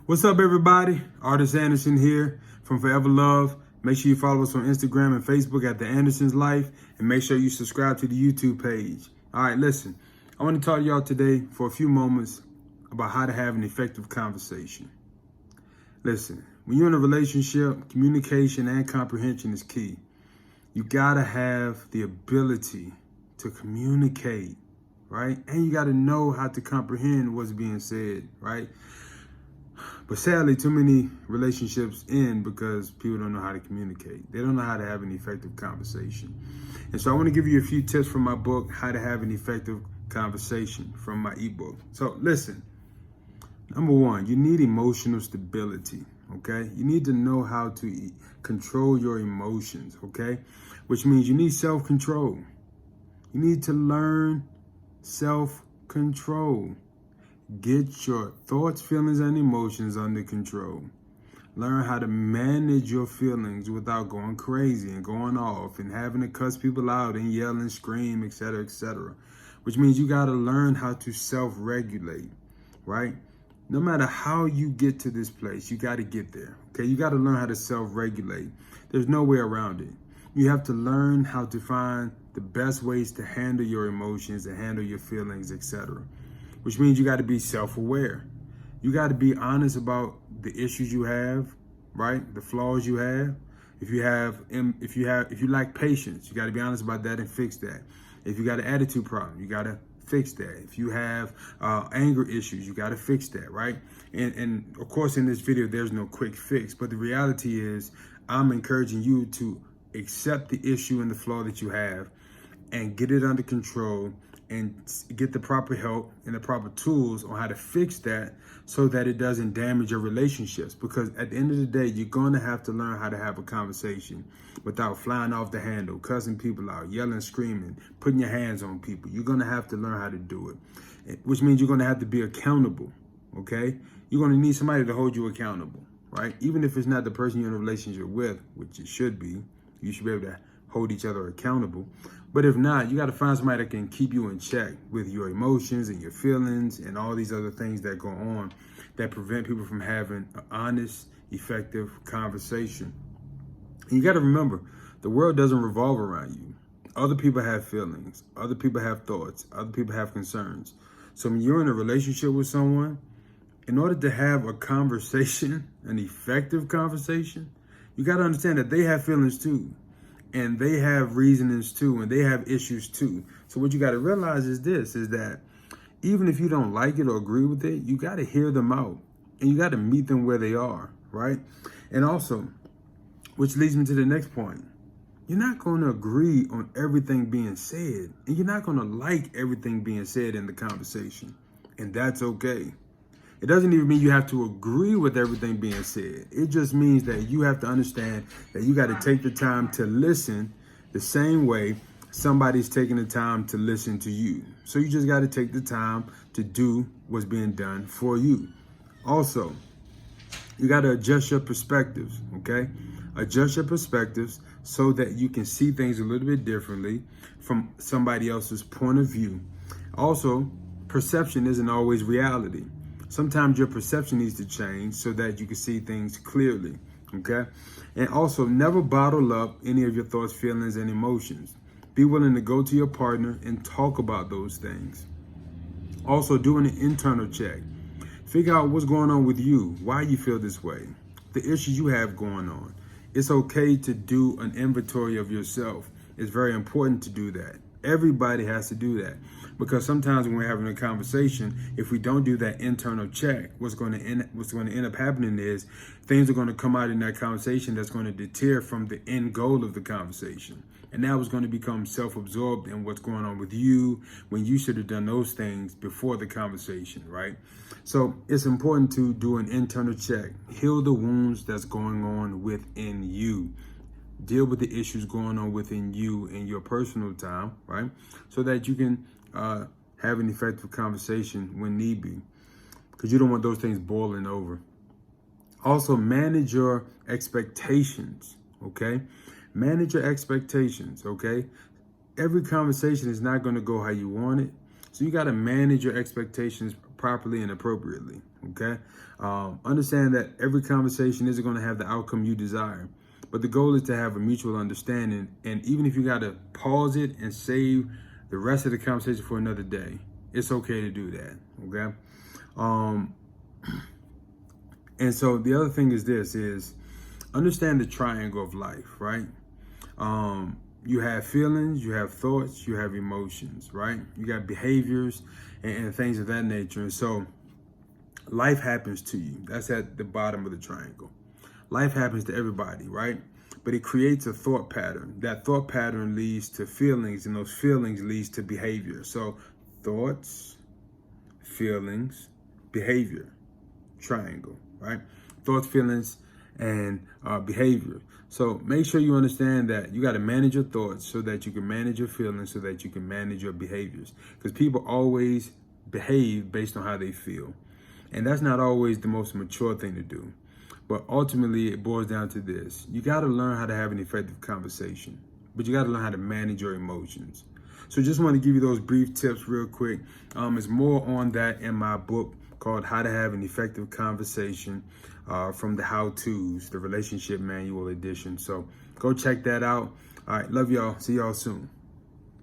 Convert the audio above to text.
What's up, everybody? Artist Anderson here from Forever Love. Make sure you follow us on Instagram and Facebook at The Anderson's Life, and make sure you subscribe to the YouTube page. All right, listen, I want to talk to y'all today for a few moments about how to have an effective conversation. Listen, when you're in a relationship, communication and comprehension is key. You gotta have the ability to communicate, right? And you gotta know how to comprehend what's being said, right? But sadly, too many relationships end because people don't know how to communicate. They don't know how to have an effective conversation. And so I want to give you a few tips from my book, How to Have an Effective Conversation, from my ebook. So listen, number one, you need emotional stability, okay? You need to know how to control your emotions, okay? Which means you need self-control. You need to learn self-control. Get your thoughts, feelings, and emotions under control. Learn how to manage your feelings without going crazy and going off and having to cuss people out and yell and scream, etc., etc. Which means you got to learn how to self-regulate, right? No matter how you get to this place, you got to get there, okay? You got to learn how to self-regulate. There's no way around it. You have to learn how to find the best ways to handle your emotions and handle your feelings, etc. Which means you got to be self-aware. You got to be honest about the issues you have, right? The flaws you have. If you lack patience, you got to be honest about that and fix that. If you got an attitude problem, you got to fix that. If you have anger issues, you got to fix that, right? And of course, in this video, there's no quick fix. But the reality is, I'm encouraging you to accept the issue and the flaw that you have and get it under control and get the proper help and the proper tools on how to fix that so that it doesn't damage your relationships. Because at the end of the day, you're going to have to learn how to have a conversation without flying off the handle, cussing people out, yelling, screaming, putting your hands on people. You're going to have to learn how to do it, which means you're going to have to be accountable, okay? You're going to need somebody to hold you accountable, right? Even if it's not the person you're in a relationship with, which it should be, you should be able to hold each other accountable. But if not, you got to find somebody that can keep you in check with your emotions and your feelings and all these other things that go on that prevent people from having an honest, effective conversation. And you got to remember, the world doesn't revolve around you. Other people have feelings. Other people have thoughts. Other people have concerns. So when you're in a relationship with someone, in order to have a conversation, an effective conversation, you got to understand that they have feelings too. And they have reasonings too, and they have issues too. So what you got to realize is this, is that even if you don't like it or agree with it, you got to hear them out and you got to meet them where they are, right? And also, which leads me to the next point. You're not going to agree on everything being said, and you're not going to like everything being said in the conversation, and that's okay. It doesn't even mean you have to agree with everything being said. It just means that you have to understand that you got to take the time to listen the same way somebody's taking the time to listen to you. So you just got to take the time to do what's being done for you. Also, you got to adjust your perspectives, okay? Adjust your perspectives so that you can see things a little bit differently from somebody else's point of view. Also, perception isn't always reality. Sometimes your perception needs to change so that you can see things clearly, okay? And also, never bottle up any of your thoughts, feelings, and emotions. Be willing to go to your partner and talk about those things. Also, doing an internal check. Figure out what's going on with you, why you feel this way, the issues you have going on. It's okay to do an inventory of yourself. It's very important to do that. Everybody has to do that, because sometimes when we're having a conversation, if we don't do that internal check, what's going to end up happening is things are going to come out in that conversation that's going to deter from the end goal of the conversation. And now it's going to become self-absorbed in what's going on with you when you should have done those things before the conversation, right? So it's important to do an internal check. Heal the wounds that's going on within you. Deal with the issues going on within you in your personal time, right? So that you can have an effective conversation when need be, because you don't want those things boiling over. Also, manage your expectations, okay? Manage your expectations, okay? Every conversation is not going to go how you want it. So you got to manage your expectations properly and appropriately, Okay. Understand that every conversation isn't going to have the outcome you desire, but the goal is to have a mutual understanding. And even if you got to pause it and save the rest of the conversation for another day, it's okay to do that. Okay. And so the other thing is this: is understand the triangle of life, right? You have feelings, you have thoughts, you have emotions, right? You got behaviors and things of that nature. And so life happens to you. That's at the bottom of the triangle. Life happens to everybody, right? But it creates a thought pattern. That thought pattern leads to feelings, and those feelings leads to behavior. So thoughts, feelings, behavior, triangle, right? Thoughts, feelings, and behavior. So make sure you understand that you got to manage your thoughts so that you can manage your feelings, so that you can manage your behaviors. Because people always behave based on how they feel. And that's not always the most mature thing to do. But ultimately, it boils down to this. You got to learn how to have an effective conversation, but you got to learn how to manage your emotions. So just want to give you those brief tips real quick. There's more on that in my book called How to Have an Effective Conversation from the How To's, the Relationship Manual Edition. So go check that out. All right, love y'all. See y'all soon.